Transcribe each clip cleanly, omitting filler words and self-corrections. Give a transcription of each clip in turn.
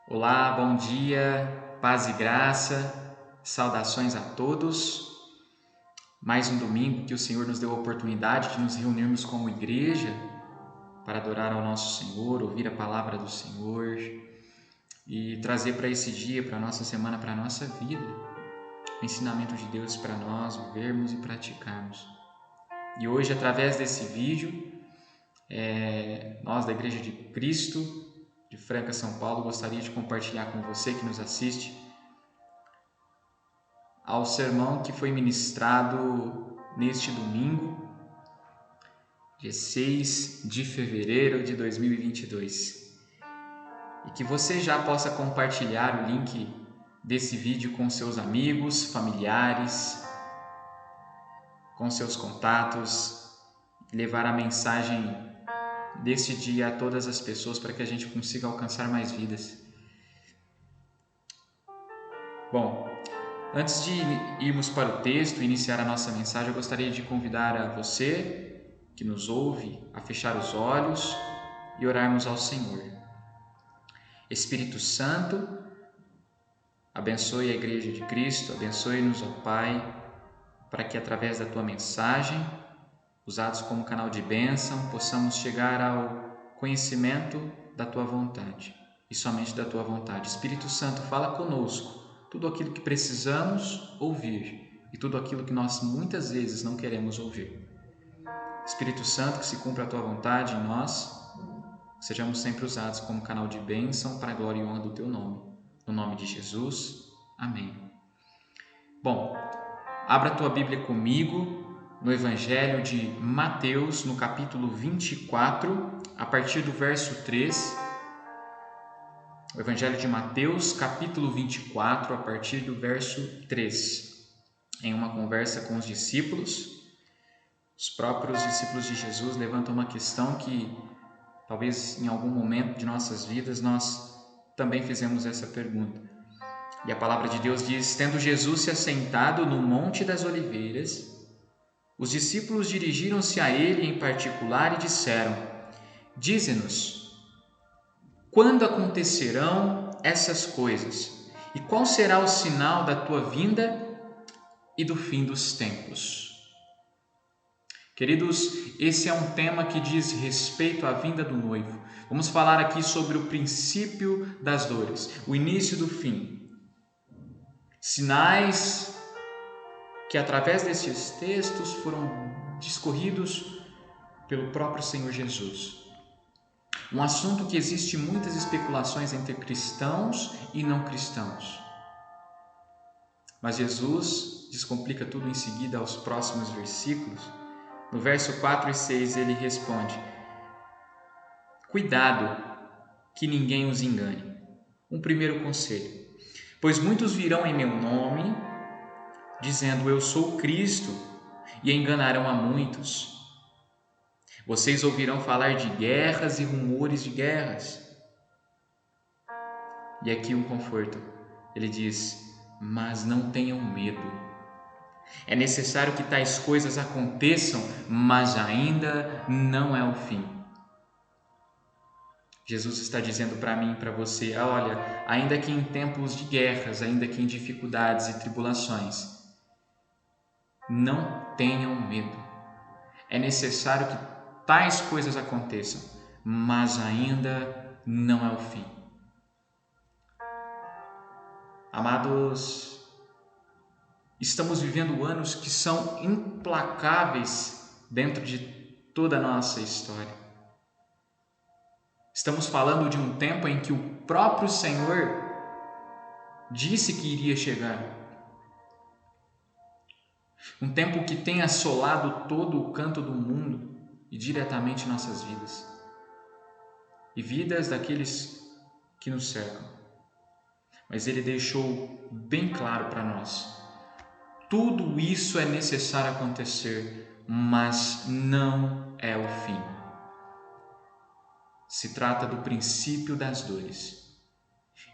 Olá, bom dia, paz e graça, saudações a todos. Mais um domingo que o Senhor nos deu a oportunidade de nos reunirmos como igreja para adorar ao nosso Senhor, ouvir a palavra do Senhor e trazer para esse dia, para a nossa semana, para a nossa vida, o ensinamento de Deus para nós vivermos e praticarmos. E hoje, através desse vídeo, nós da Igreja de Cristo de Franca, São Paulo, gostaria de compartilhar com você que nos assiste ao sermão que foi ministrado neste domingo, dia 6 de fevereiro de 2022. E que você já possa compartilhar o link desse vídeo com seus amigos, familiares, com seus contatos, levar a mensagem deste dia a todas as pessoas para que a gente consiga alcançar mais vidas. Bom, antes de irmos para o texto e iniciar a nossa mensagem, eu gostaria de convidar a você que nos ouve a fechar os olhos e orarmos ao Senhor. Espírito Santo, abençoe a Igreja de Cristo, abençoe-nos, ó Pai, para que através da Tua mensagem, usados como canal de bênção, possamos chegar ao conhecimento da Tua vontade e somente da Tua vontade. Espírito Santo, fala conosco tudo aquilo que precisamos ouvir e tudo aquilo que nós muitas vezes não queremos ouvir. Espírito Santo, que se cumpra a Tua vontade em nós, sejamos sempre usados como canal de bênção para a glória e honra do Teu nome. No nome de Jesus, amém. Bom, abra a Tua Bíblia comigo no Evangelho de Mateus, no capítulo 24, a partir do verso 3. O Evangelho de Mateus, capítulo 24, a partir do verso 3. Em uma conversa com os discípulos, os próprios discípulos de Jesus levantam uma questão que talvez em algum momento de nossas vidas nós também fizemos essa pergunta. E a palavra de Deus diz: tendo Jesus se assentado no Monte das Oliveiras, os discípulos dirigiram-se a ele em particular e disseram: dize-nos, quando acontecerão essas coisas? E qual será o sinal da tua vinda e do fim dos tempos? Queridos, esse é um tema que diz respeito à vinda do noivo. Vamos falar aqui sobre o princípio das dores, o início do fim. Sinais que através desses textos foram discorridos pelo próprio Senhor Jesus. Um assunto que existe muitas especulações entre cristãos e não cristãos. Mas Jesus descomplica tudo em seguida aos próximos versículos. No verso 4 e 6 ele responde: cuidado que ninguém os engane. Um primeiro conselho: pois muitos virão em meu nome, dizendo eu sou Cristo, e enganarão a muitos. Vocês ouvirão falar de guerras e rumores de guerras. E aqui um conforto. Ele diz: mas não tenham medo. É necessário que tais coisas aconteçam, mas ainda não é o fim. Jesus está dizendo para mim e para você: olha, ainda que em tempos de guerras, ainda que em dificuldades e tribulações, não tenham medo. É necessário que tais coisas aconteçam, mas ainda não é o fim. Amados, estamos vivendo anos que são implacáveis dentro de toda a nossa história. Estamos falando de um tempo em que o próprio Senhor disse que iria chegar. Um tempo que tem assolado todo o canto do mundo e diretamente nossas vidas. E vidas daqueles que nos cercam. Mas Ele deixou bem claro para nós: tudo isso é necessário acontecer, mas não é o fim. Se trata do princípio das dores.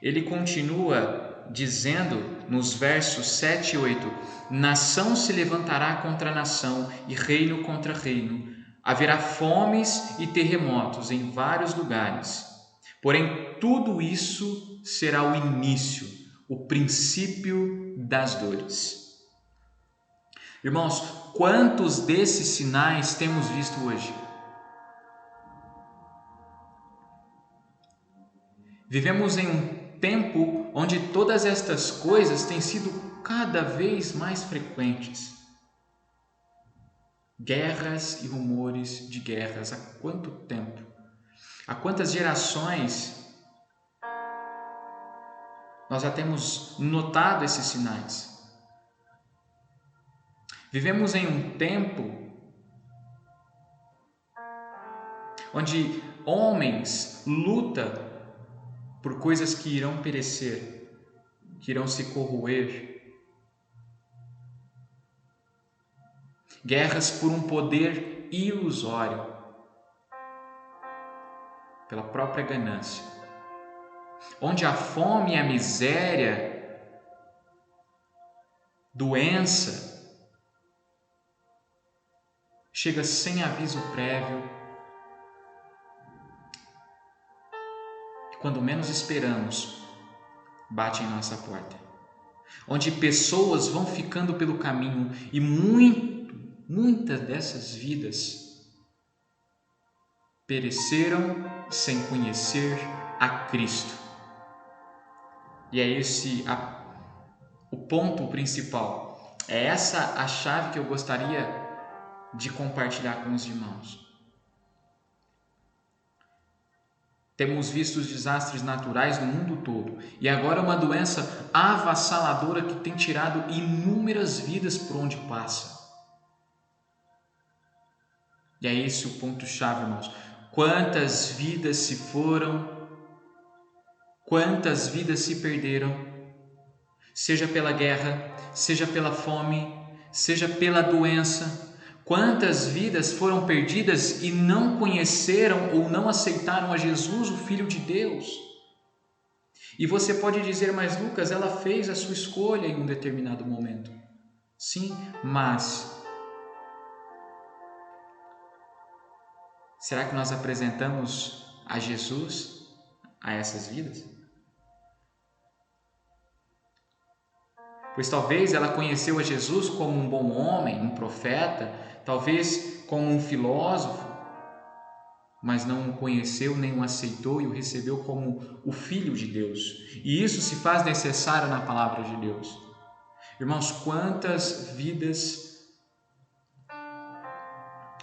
Ele continua dizendo nos versos 7 e 8: nação se levantará contra nação e reino contra reino. Haverá fomes e terremotos em vários lugares. Porém, tudo isso será o início, o princípio das dores. Irmãos, quantos desses sinais temos visto hoje? Vivemos em um tempo onde todas estas coisas têm sido cada vez mais frequentes. Guerras e rumores de guerras. Há quanto tempo? Há quantas gerações nós já temos notado esses sinais? Vivemos em um tempo onde homens lutam por coisas que irão perecer, que irão se corroer. Guerras por um poder ilusório, pela própria ganância. Onde a fome e a miséria, doença, chega sem aviso prévio, e quando menos esperamos, bate em nossa porta. Onde pessoas vão ficando pelo caminho e muitas dessas vidas pereceram sem conhecer a Cristo. E é esse o ponto principal. É essa a chave que eu gostaria de compartilhar com os irmãos. Temos visto os desastres naturais no mundo todo e agora uma doença avassaladora que tem tirado inúmeras vidas por onde passa. E é esse o ponto-chave, irmãos. Quantas vidas se foram, quantas vidas se perderam, seja pela guerra, seja pela fome, seja pela doença. Quantas vidas foram perdidas e não conheceram ou não aceitaram a Jesus, o Filho de Deus? E você pode dizer, mas Lucas, ela fez a sua escolha em um determinado momento. Sim, mas será que nós apresentamos a Jesus a essas vidas? Pois talvez ela conheceu a Jesus como um bom homem, um profeta, talvez como um filósofo, mas não o conheceu nem o aceitou e o recebeu como o Filho de Deus. E isso se faz necessário na palavra de Deus. Irmãos, quantas vidas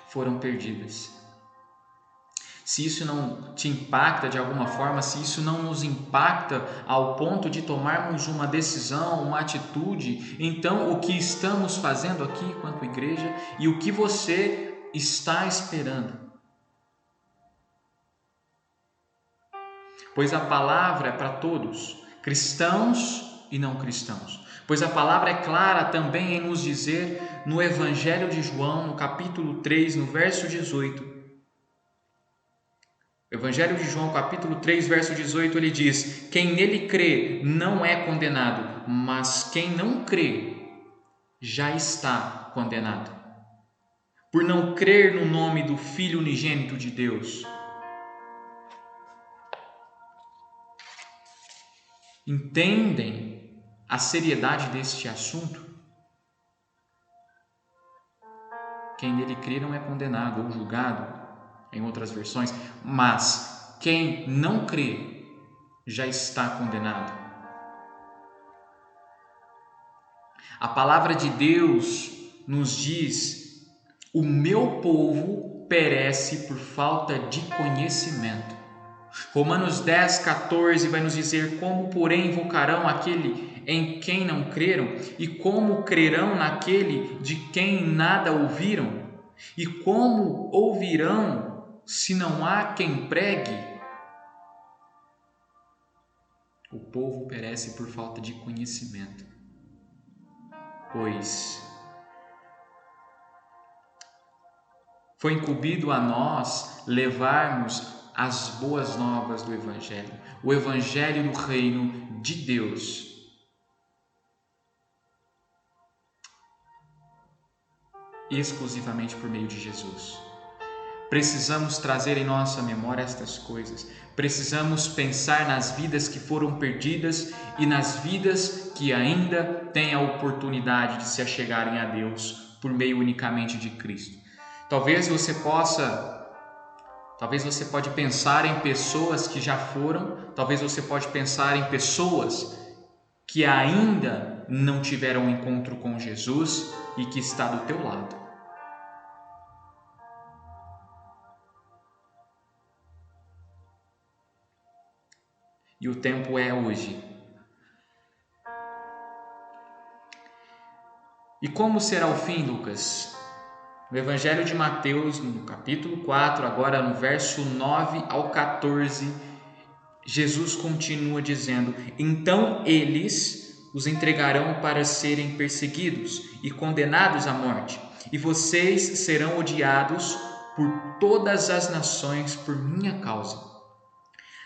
foram perdidas? Se isso não te impacta de alguma forma, se isso não nos impacta ao ponto de tomarmos uma decisão, uma atitude, então o que estamos fazendo aqui enquanto igreja e o que você está esperando? Pois a palavra é para todos, cristãos e não cristãos. Pois a palavra é clara também em nos dizer no Evangelho de João, no capítulo 3, no verso 18. Evangelho de João, capítulo 3, verso 18, ele diz: quem nele crê não é condenado, mas quem não crê já está condenado, por não crer no nome do Filho unigênito de Deus. Entendem a seriedade deste assunto? Quem nele crê não é condenado ou julgado, em outras versões, mas quem não crê já está condenado. A palavra de Deus nos diz: o meu povo perece por falta de conhecimento. Romanos 10, 14 vai nos dizer: como porém invocarão aquele em quem não creram? E como crerão naquele de quem nada ouviram? E como ouvirão se não há quem pregue? O povo perece por falta de conhecimento, pois foi incumbido a nós levarmos as boas novas do Evangelho, o Evangelho do reino de Deus. Exclusivamente por meio de Jesus. Precisamos trazer em nossa memória estas coisas. Precisamos pensar nas vidas que foram perdidas e nas vidas que ainda têm a oportunidade de se achegarem a Deus por meio unicamente de Cristo. Talvez você pode pensar em pessoas que já foram, talvez você pode pensar em pessoas que ainda não tiveram um encontro com Jesus e que está do teu lado. E o tempo é hoje. E como será o fim, Lucas? No Evangelho de Mateus, no capítulo 4, agora no verso 9 ao 14, Jesus continua dizendo: então eles os entregarão para serem perseguidos e condenados à morte, e vocês serão odiados por todas as nações por minha causa.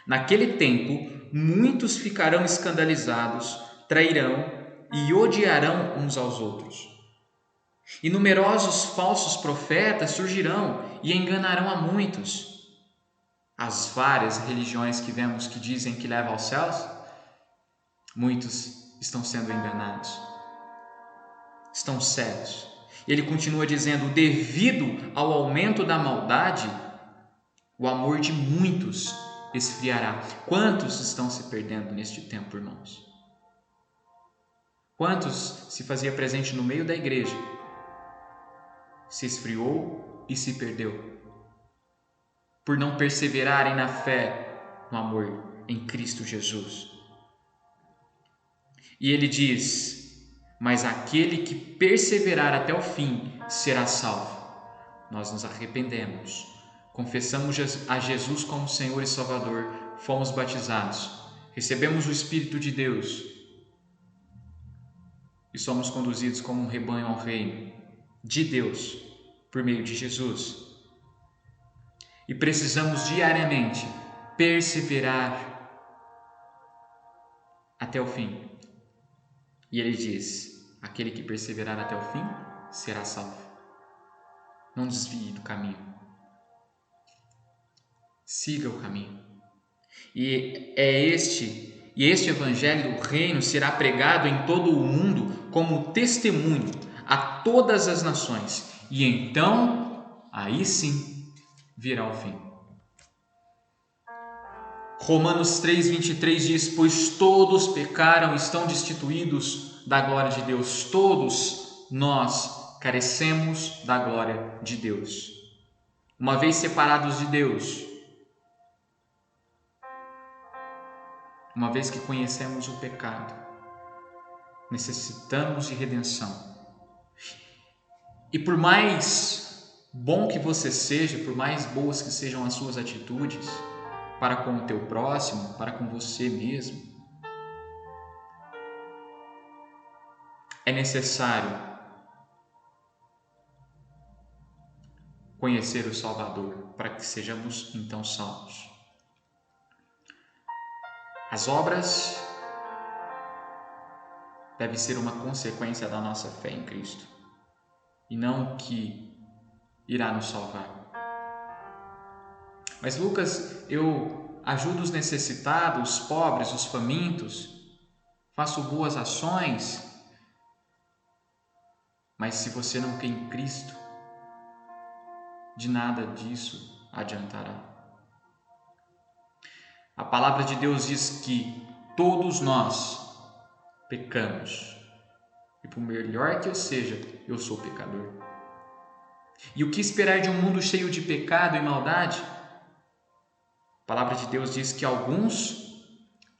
Naquele tempo, muitos ficarão escandalizados, trairão e odiarão uns aos outros. E numerosos falsos profetas surgirão e enganarão a muitos. As várias religiões que vemos que dizem que levam aos céus, muitos estão sendo enganados, estão cegos. E ele continua dizendo: devido ao aumento da maldade, o amor de muitos esfriará. Quantos estão se perdendo neste tempo, irmãos? Quantos se fazia presente no meio da igreja, se esfriou e se perdeu, por não perseverarem na fé, no amor em Cristo Jesus. E ele diz: mas aquele que perseverar até o fim será salvo. Nós nos arrependemos, confessamos a Jesus como Senhor e Salvador, fomos batizados, recebemos o Espírito de Deus e somos conduzidos como um rebanho ao reino de Deus por meio de Jesus. E precisamos diariamente perseverar até o fim. E ele diz: aquele que perseverar até o fim será salvo. Não desvie do caminho. Siga o caminho. E este evangelho do reino será pregado em todo o mundo como testemunho a todas as nações. E então, aí sim, virá o fim. Romanos 3,23 diz: pois todos pecaram e estão destituídos da glória de Deus. Todos nós carecemos da glória de Deus. Uma vez separados de Deus, uma vez que conhecemos o pecado, necessitamos de redenção. E por mais bom que você seja, por mais boas que sejam as suas atitudes para com o teu próximo, para com você mesmo, é necessário conhecer o Salvador para que sejamos então salvos. As obras devem ser uma consequência da nossa fé em Cristo e não o que irá nos salvar. Mas Lucas, eu ajudo os necessitados, os pobres, os famintos, faço boas ações, mas se você não crê em Cristo, de nada disso adiantará. A palavra de Deus diz que todos nós pecamos. E por melhor que eu seja, eu sou pecador. E o que esperar de um mundo cheio de pecado e maldade? A palavra de Deus diz que alguns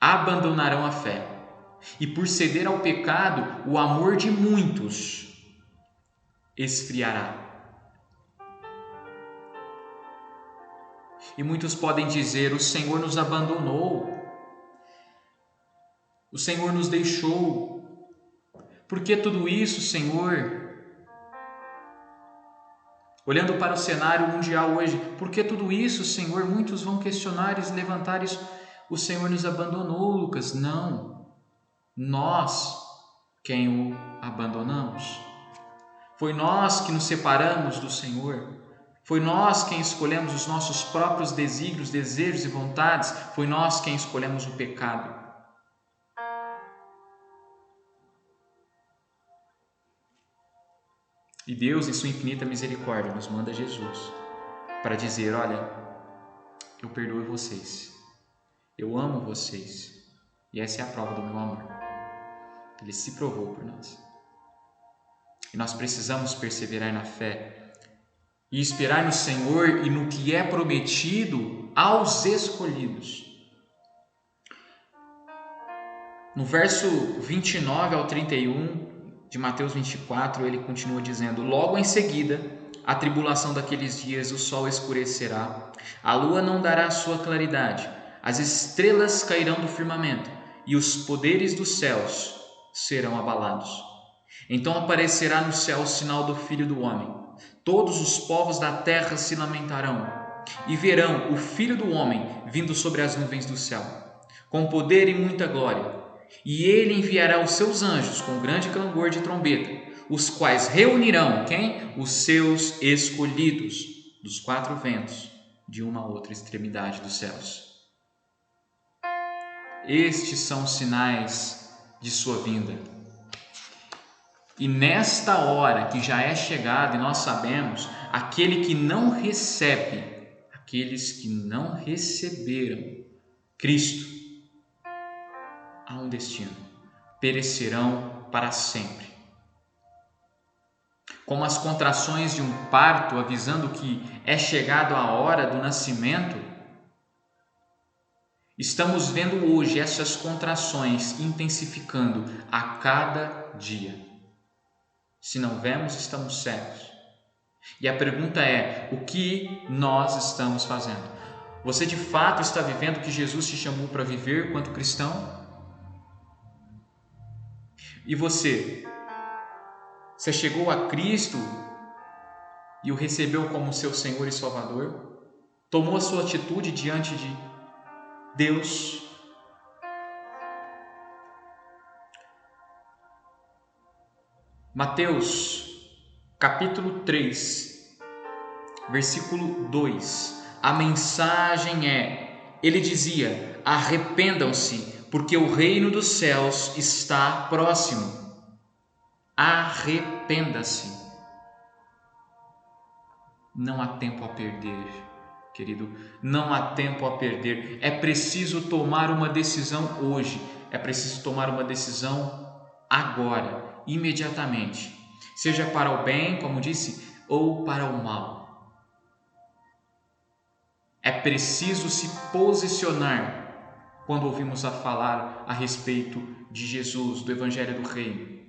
abandonarão a fé. E por ceder ao pecado, o amor de muitos esfriará. E muitos podem dizer: o Senhor nos abandonou, o Senhor nos deixou. Por que tudo isso, Senhor? Olhando para o cenário mundial hoje, por que tudo isso, Senhor? Muitos vão questionar e levantar isso. O Senhor nos abandonou, Lucas. Não, nós quem o abandonamos. Foi nós que nos separamos do Senhor. Foi nós quem escolhemos os nossos próprios desígnios, desejos e vontades. Foi nós quem escolhemos o pecado. E Deus, em sua infinita misericórdia, nos manda Jesus para dizer: olha, eu perdoo vocês, eu amo vocês, e essa é a prova do meu amor. Ele se provou por nós. E nós precisamos perseverar na fé e esperar no Senhor e no que é prometido aos escolhidos. No verso 29 ao 31 de Mateus 24, ele continua dizendo: logo em seguida, a tribulação daqueles dias, o sol escurecerá, a lua não dará sua claridade, as estrelas cairão do firmamento e os poderes dos céus serão abalados. Então aparecerá no céu o sinal do Filho do Homem. Todos os povos da terra se lamentarão e verão o Filho do Homem vindo sobre as nuvens do céu, com poder e muita glória. E ele enviará os seus anjos com grande clangor de trombeta, os quais reunirão quem? Os seus escolhidos dos quatro ventos, de uma a outra extremidade dos céus. Estes são os sinais de sua vinda. E nesta hora que já é chegada, e nós sabemos, aquele que não recebe, aqueles que não receberam Cristo, há um destino: perecerão para sempre. Como as contrações de um parto avisando que é chegado a hora do nascimento, estamos vendo hoje essas contrações intensificando a cada dia. Se não vemos, estamos cegos. E a pergunta é: o que nós estamos fazendo? Você de fato está vivendo o que Jesus te chamou para viver quanto cristão? E você chegou a Cristo e o recebeu como seu Senhor e Salvador? Tomou a sua atitude diante de Deus? Mateus, capítulo 3, versículo 2. A mensagem ele dizia: arrependam-se, porque o reino dos céus está próximo. Arrependa-se. Não há tempo a perder, querido, não há tempo a perder. É preciso tomar uma decisão hoje, é preciso tomar uma decisão agora, imediatamente, seja para o bem, como disse, ou para o mal. É preciso se posicionar quando ouvimos a falar a respeito de Jesus, do Evangelho do Reino.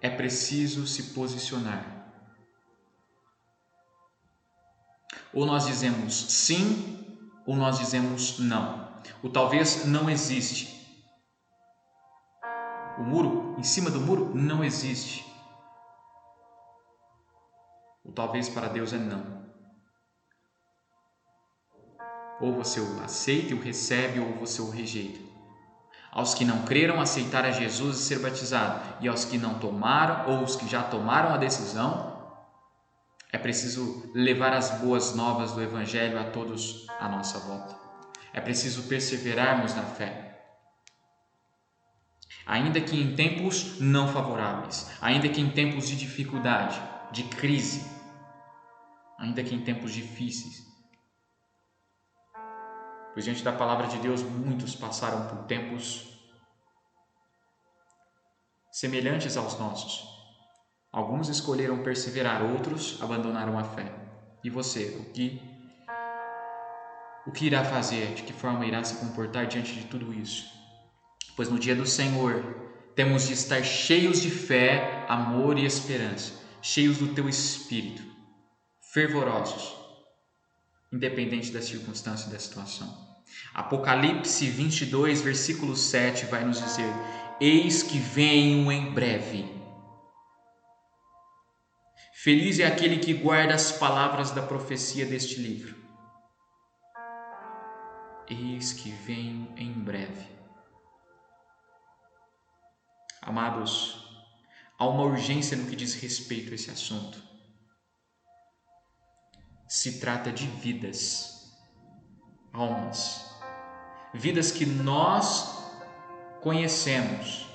É preciso se posicionar. Ou nós dizemos sim, ou nós dizemos não. O talvez não existe. O muro, em cima do muro, não existe. O talvez para Deus é não. Ou você o aceita e o recebe, ou você o rejeita. Aos que não creram aceitar a Jesus e ser batizado, e aos que não tomaram, ou os que já tomaram a decisão, é preciso levar as boas novas do Evangelho a todos à nossa volta. É preciso perseverarmos na fé. Ainda que em tempos não favoráveis, ainda que em tempos de dificuldade, de crise, ainda que em tempos difíceis. Pois diante da palavra de Deus, muitos passaram por tempos semelhantes aos nossos. Alguns escolheram perseverar, outros abandonaram a fé. E você, o que irá fazer? De que forma irá se comportar diante de tudo isso? Pois no dia do Senhor temos de estar cheios de fé, amor e esperança, cheios do teu Espírito, fervorosos, independente da circunstância e da situação. Apocalipse 22, versículo 7 vai nos dizer: eis que venho em breve. Feliz é aquele que guarda as palavras da profecia deste livro. Eis que venho em breve. Amados, há uma urgência no que diz respeito a esse assunto. Se trata de vidas, almas, vidas que nós conhecemos,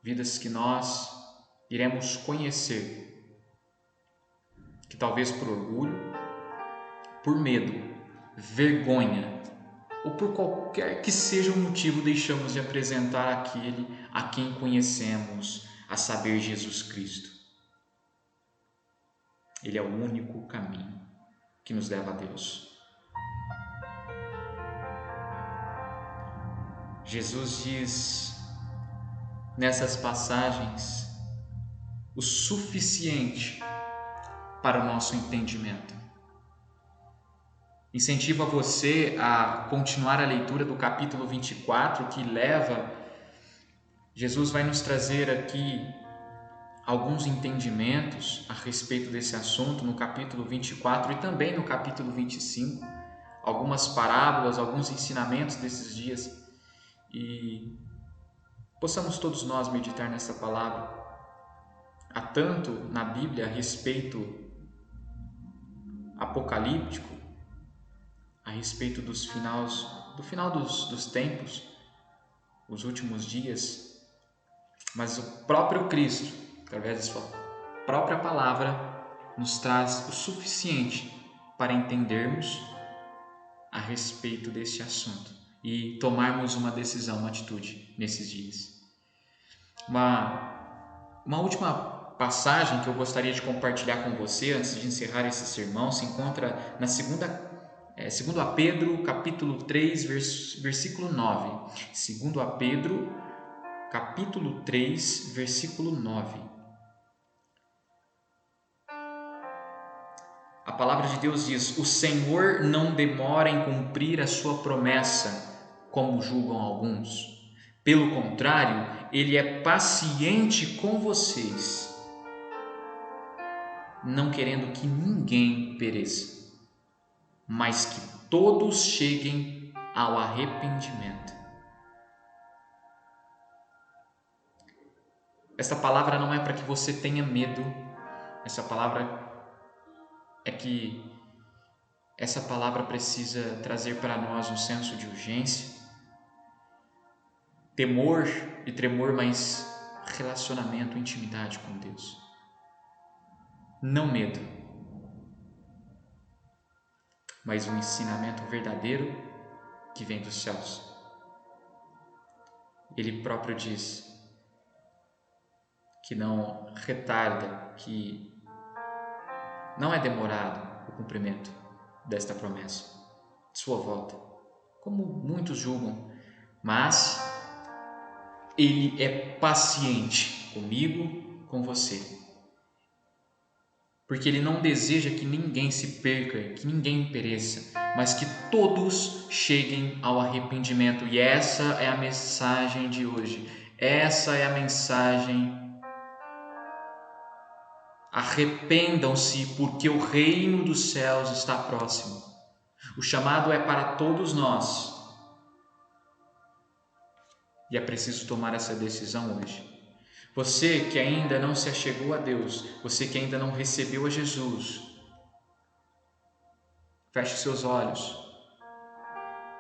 vidas que nós iremos conhecer, que talvez por orgulho, por medo, vergonha ou por qualquer que seja o motivo deixamos de apresentar aquele a quem conhecemos, a saber, Jesus Cristo. Ele é o único caminho que nos leva a Deus. Jesus diz nessas passagens o suficiente para o nosso entendimento. Incentivo a você a continuar a leitura do capítulo 24, que leva, Jesus vai nos trazer aqui alguns entendimentos a respeito desse assunto no capítulo 24 e também no capítulo 25, algumas parábolas, alguns ensinamentos desses dias, e possamos todos nós meditar nessa palavra. Há tanto na Bíblia a respeito apocalíptico, a respeito do final dos tempos, os últimos dias, mas o próprio Cristo, através da sua própria palavra, nos traz o suficiente para entendermos a respeito deste assunto e tomarmos uma decisão, uma atitude nesses dias. Uma última passagem que eu gostaria de compartilhar com você antes de encerrar esse sermão se encontra na segundo a Pedro, capítulo 3, versículo 9. Segundo a Pedro, capítulo 3, versículo 9. A palavra de Deus diz: o Senhor não demora em cumprir a sua promessa, como julgam alguns. Pelo contrário, Ele é paciente com vocês, não querendo que ninguém pereça, mas que todos cheguem ao arrependimento. Esta palavra não é para que você tenha medo, essa palavra precisa trazer para nós um senso de urgência, temor e tremor, mas relacionamento, intimidade com Deus. Não medo, mas um ensinamento verdadeiro que vem dos céus. Ele próprio diz que não retarda, que não é demorado o cumprimento desta promessa, de sua volta, como muitos julgam, mas Ele é paciente comigo, com você, porque Ele não deseja que ninguém se perca, que ninguém pereça, mas que todos cheguem ao arrependimento. E essa é a mensagem de hoje, essa é a mensagem. Arrependam-se, porque o reino dos céus está próximo. O chamado é para todos nós. E é preciso tomar essa decisão hoje. Você que ainda não se achegou a Deus, você que ainda não recebeu a Jesus, feche seus olhos.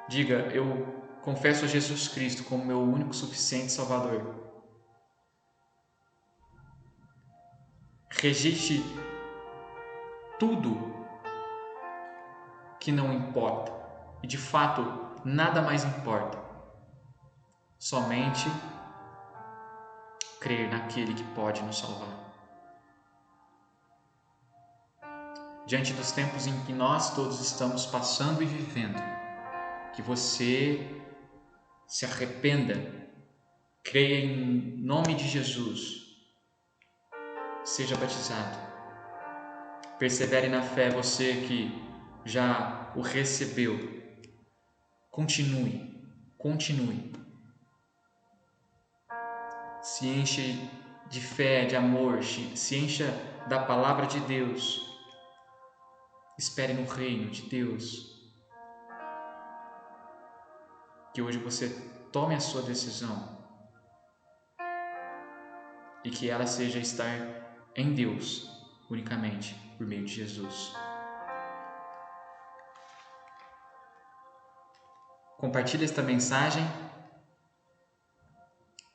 Diga: eu confesso a Jesus Cristo como meu único suficiente Salvador. Rejeite tudo que não importa. E de fato, nada mais importa. Somente crer naquele que pode nos salvar. Diante dos tempos em que nós todos estamos passando e vivendo, que você se arrependa, creia em nome de Jesus, seja batizado, persevere na fé, você que já o recebeu, continue, se enche de fé, de amor, se encha da palavra de Deus, espere no reino de Deus. Que hoje você tome a sua decisão e que ela seja estar em Deus unicamente por meio de Jesus. Compartilhe esta mensagem,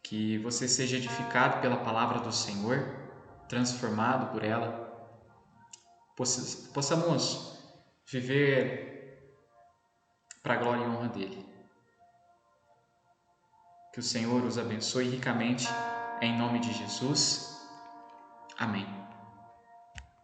que você seja edificado pela palavra do Senhor, transformado por ela, possamos viver para a glória e honra dele. Que o Senhor os abençoe ricamente, em nome de Jesus. Amém.